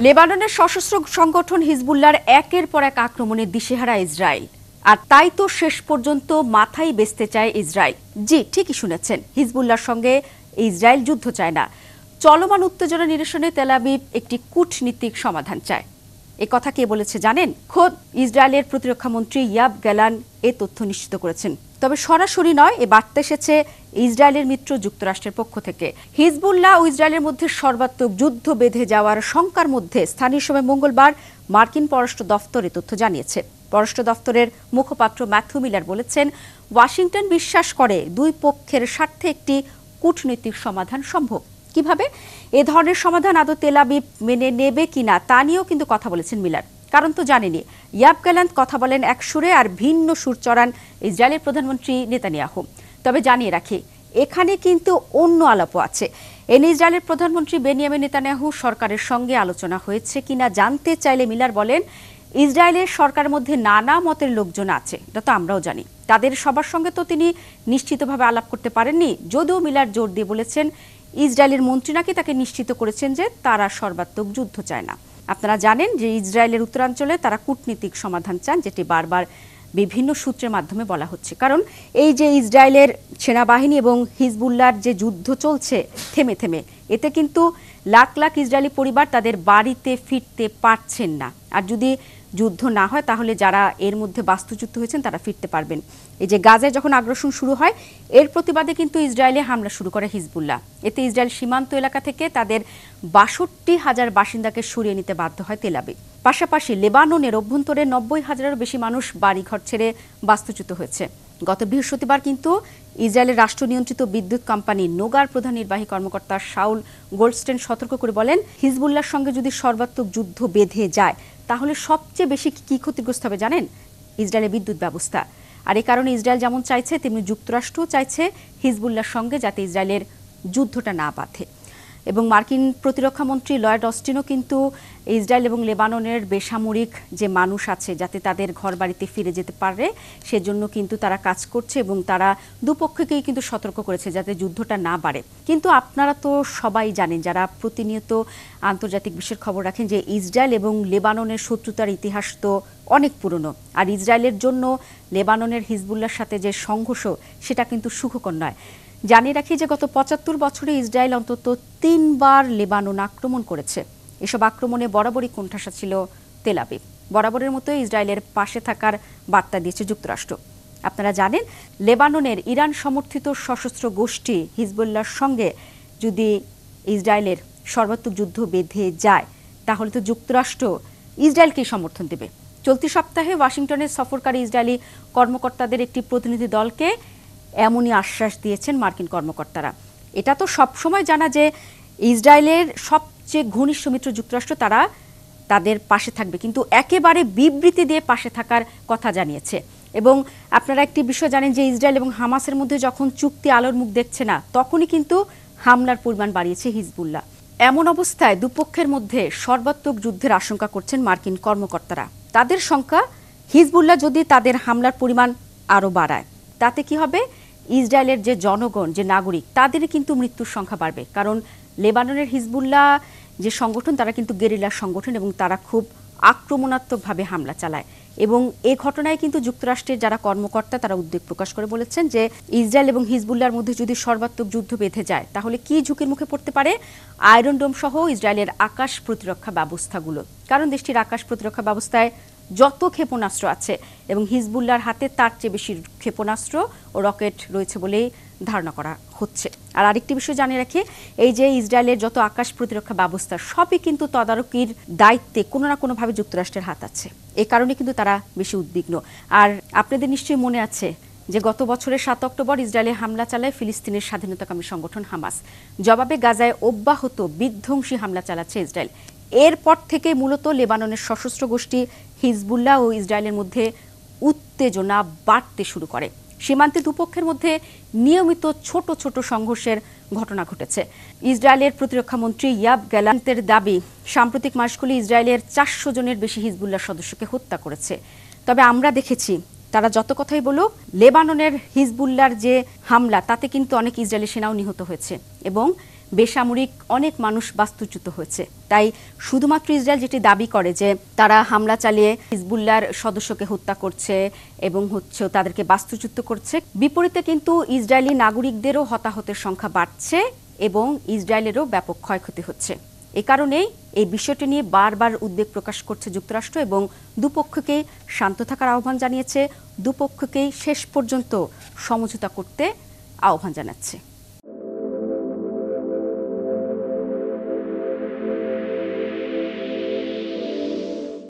লেবাননের সশস্ত্র সংগঠন হিজবুল্লাহর একের পর এক আক্রমণে দিশেহারা ইসরায়েল, আর তাই তো শেষ পর্যন্ত মাথায় বেচতে চায় ইসরায়েল। জি, ঠিকই শুনেছেন, হিজবুল্লাহর সঙ্গে ইসরায়েল যুদ্ধ চায় না। চলমান উত্তেজনা নিরসনে তেল আবিব একটি কূটনীতিক সমাধান চায়। এ কথা কে বলেছে জানেন? খোদ ইসরায়েলের প্রতিরক্ষা মন্ত্রী ইয়াব গ্যালান এ তথ্য নিশ্চিত করেছেন। তবে সরাসরি নয়, এ বার্তা এসেছে ইসরায়েলের মিত্র যুক্তরাষ্ট্রের পক্ষ থেকে। হিজবুল্লাহ ও ইসরায়েলের মধ্যে সর্বাত্মক যুদ্ধ বেঁধে যাওয়ার শঙ্কার মধ্যে স্থানীয় সময় মঙ্গলবার মার্কিন পররাষ্ট্র দফতর এ তথ্য জানিয়েছে। পররাষ্ট্র দফতরের মুখপাত্র ম্যাথু মিলার বলেছেন, ওয়াশিংটন বিশ্বাস করে দুই পক্ষের স্বার্থে একটি কূটনৈতিক সমাধান সম্ভব। কিভাবে এ ধরনের সমাধান আদৌ তেল আবিব মেনে নেবে কিনা তা নিয়েও কিন্তু কথা বলেছেন মিলার। কারণ তো জানেনি, ইয়াব গ্যালান্ট কথা বলেন এক সুরে আর ভিন্ন সুর চড়ান ইসরায়েলের প্রধানমন্ত্রী নেতানিয়াহু। তবে জানিয়ে রাখি, এখানে কিন্তু অন্য আলাপও আছে। এনে ইসরায়েলের প্রধানমন্ত্রী বেনিয়ামিন নেতানিয়াহু সরকারের সঙ্গে আলোচনা হয়েছে কিনা জানতে চাইলে মিলার বলেন, ইসরায়েলের সরকারের মধ্যে নানা মতের লোকজন আছে, এটা তো আমরাও জানি। তাদের সবার সঙ্গে তো তিনি নিশ্চিতভাবে আলাপ করতে পারেননি, যদিও মিলার জোর দিয়ে বলেছেন ইসরায়েলের মন্ত্রী নাকি তাকে নিশ্চিত করেছেন যে তারা সর্বাত্মক যুদ্ধ চায় না। আপনারা জানেন যে ইসরায়েলের উত্তরাঞ্চলে তারা কূটনীতিক সমাধান চান, যেটি বারবার বিভিন্ন সূত্রের মাধ্যমে বলা হচ্ছে। কারণ এই যে ইসরায়েলের সেনাবাহিনী এবং হিজবুল্লাহর যে যুদ্ধ চলছে থেমে থেমে, এতে কিন্তু লাখ লাখ ইসরায়েলি পরিবার তাদের বাড়িতে ফিরতে পারছেন না। আর যদি যুদ্ধ না হয় তাহলে যারা এর মধ্যে বাস্তুচ্যুত হয়েছেন তারা ফিরতে পারবেন। এই যে গাজায় যখন আগ্রাসন শুরু হয়, এর প্রতিবাদে কিন্তু ইসরায়েলে হামলা শুরু করে হিজবুল্লাহ। এতে ইসরায়েল সীমান্ত এলাকা থেকে তাদের ৬২,০০০ বাসিন্দাকে সরিয়ে নিতে বাধ্য হয় তেল আবিব। পাশাপাশি লেবাননের অভ্যন্তরে ৯০,০০০-এরও বেশি মানুষ বাড়িঘর ছেড়ে বাস্তুচ্যুত হয়েছে। গত বৃহস্পতিবার কিন্তু ইসরায়েলের রাষ্ট্র নিয়ন্ত্রিত বিদ্যুৎ কোম্পানি নোগার প্রধান নির্বাহী কর্মকর্তা শাউল গোল্ডস্টেন সতর্ক করে বলেন, হিজবুল্লাহর সঙ্গে যদি সর্বাত্মক যুদ্ধ বেঁধে যায় তাহলে সবচেয়ে বেশি কি ক্ষতিগ্রস্ত হবে জানেন? ইসরায়েলের বিদ্যুৎ ব্যবস্থা। আর এই কারণে ইসরায়েল যেমন চাইছে, তেমনি যুক্তরাষ্ট্রও চাইছে হিজবুল্লাহর সঙ্গে যাতে ইসরায়েলের যুদ্ধটা না বাধে। এবং মার্কিন প্রতিরক্ষা মন্ত্রী লয়েড অস্টিনও কিন্তু ইসরায়েল এবং লেবাননের বেসামরিক যে মানুষ আছে যাতে তাদের ঘর বাড়িতে ফিরে যেতে পারে সেজন্য কিন্তু তারা কাজ করছে, এবং তারা দুপক্ষকেই কিন্তু সতর্ক করেছে যাতে যুদ্ধটা না বাড়ে। কিন্তু আপনারা তো সবাই জানেন, যারা প্রতিনিয়ত আন্তর্জাতিক বিশ্বের খবর রাখেন, যে ইসরায়েল এবং লেবাননের শত্রুতার ইতিহাস তো অনেক পুরনো। আর ইসরায়েলের জন্য লেবাননের হিজবুল্লাহর সাথে যে সংঘর্ষ, সেটা কিন্তু সুখকর নয়। জানিয়ে রাখি যে গত ৭৫ বছরে ইসরায়েল অন্তত ৩ বার লেবানন আক্রমণ করেছে। এসব আক্রমণে বরাবরই কোণঠাসা ছিল তেল আবিব। বরাবরের মতো ইসরায়েলের পাশে থাকার বার্তা দিয়েছে যুক্তরাষ্ট্র। আপনারা জানেন, লেবাননের ইরান সমর্থিত সশস্ত্র গোষ্ঠী হিজবুল্লাহর সঙ্গে যদি ইসরায়েলের সর্বাত্মক যুদ্ধ বেঁধে যায় তাহলে তো যুক্তরাষ্ট্র ইসরায়েলকেই সমর্থন দেবে। চলতি সপ্তাহে ওয়াশিংটনে সফরকারী ইসরায়েলি কর্মকর্তাদের একটি প্রতিনিধি দলকে এমনই আশ্বাস দিয়েছেন মার্কিন কর্মকর্তারা। এটা তো সবসময় জানা যে ইসরায়েলের সবচেয়ে ঘনিষ্ঠ মিত্র যুক্তরাষ্ট্র, তারা তাদের পাশে থাকবে, কিন্তু একেবারে বিবৃতি দিয়ে পাশে থাকার কথা জানিয়েছে। এবং আপনারা একটি বিষয় জানেন যে ইসরায়েল এবং হামাসের মধ্যে যখন চুক্তি আলোর মুখ দেখছে না, তখনই কিন্তু হামলার পরিমাণ বাড়িয়েছে হিজবুল্লাহ। এমন অবস্থায় দুপক্ষের মধ্যে সর্বাত্মক যুদ্ধের আশঙ্কা করছেন মার্কিন কর্মকর্তারা। তাদের শঙ্কা, হিজবুল্লাহ যদি তাদের হামলার পরিমাণ আরও বাড়ায় তাতে কি হবে? ইসরায়েলের যে জনগণ, যে নাগরিক, তাদের কিন্তু মৃত্যুর সংখ্যা বাড়বে। কারণ লেবাননের হিজবুল্লাহ যে সংগঠন, তারা কিন্তু গেরিলা সংগঠন এবং তারা খুব আক্রমণাত্মকভাবে হামলা চালায়। এবং এই ঘটনায় কিন্তু যুক্তরাষ্ট্রের যারা কর্মকর্তা তারা উদ্বেগ প্রকাশ করে বলেছেন যে ইসরায়েল এবং হিজবুল্লাহর মধ্যে যদি সর্বাত্মক যুদ্ধ বেঁধে যায় তাহলে কি ঝুঁকির মুখে পড়তে পারে আয়রন ডোম সহ ইসরায়েলের আকাশ প্রতিরক্ষা ব্যবস্থাগুলো। কারণ দেশটির আকাশ প্রতিরক্ষা ব্যবস্থায় যত ক্ষেপণাস্ত্র আছে এবং হিজবুল্লাহর হাতে তার চেয়ে বেশি ক্ষেপণাস্ত্র ও রকেট রয়েছে বলেই ধারণা করা হচ্ছে। আর আরেকটি বিষয় জানিয়ে রাখি, এই যে ইসরায়েলের যত আকাশ প্রতিরক্ষা ব্যবস্থা সবই কিন্তু তদারকির দায়িত্বে কোনো না কোনোভাবে যুক্তরাষ্ট্রের হাত আছে। এ কারণে কিন্তু তারা বেশি উদ্বিগ্ন। আর আপনাদের নিশ্চয়ই মনে আছে যে গত বছরের ৭ অক্টোবর ইসরায়েলে হামলা চালায় ফিলিস্তিনের স্বাধীনতাকামী সংগঠন হামাস। জবাবে গাজায় অব্যাহত বিধ্বংসী হামলা চালাচ্ছে ইসরায়েল। এরপর থেকে মূলত লেবাননের সশস্ত্র গোষ্ঠী হিজবুল্লাহ ও ইসরায়েলের মধ্যে উত্তেজনা বাড়তে শুরু করে। সীমান্তে দুপক্ষের মধ্যে নিয়মিত ছোট ছোট সংঘর্ষের ঘটনা ঘটেছে। ইসরায়েলের প্রতিরক্ষা মন্ত্রী ইয়াব গ্যালান্টের দাবি, সাম্প্রতিক মাসগুলি ইসরায়েলের ৪০০ জনের বেশি হিজবুল্লাহ সদস্যকে হত্যা করেছে। তবে আমরা দেখেছি তারা যত কথাই বলুক, লেবাননের হিজবুল্লাহর যে হামলা তাতে কিন্তু অনেক ইসরায়েলি সেনাও নিহত হয়েছে এবং বেসামরিক অনেক মানুষ বাস্তুচ্যুত হয়েছে। তাই শুধুমাত্র ইসরায়েল যেটি দাবি করে যে তারা হামলা চালিয়ে হিজবুল্লাহর সদস্যকে হত্যা করছে এবং তাদেরকে বাস্তুচ্যুত করছে, বিপরীতে কিন্তু ইসরায়েলি নাগরিকদেরও হতাহতের সংখ্যা বাড়ছে এবং ইসরায়েলেরও ব্যাপক ক্ষয়ক্ষতি হচ্ছে। এ কারণেই এই বিষয়টি নিয়ে বারবার উদ্বেগ প্রকাশ করছে যুক্তরাষ্ট্র এবং দুপক্ষকেই শান্ত থাকার আহ্বান জানিয়েছে, দুপক্ষকেই শেষ পর্যন্ত সমঝোতা করতে আহ্বান জানাচ্ছে।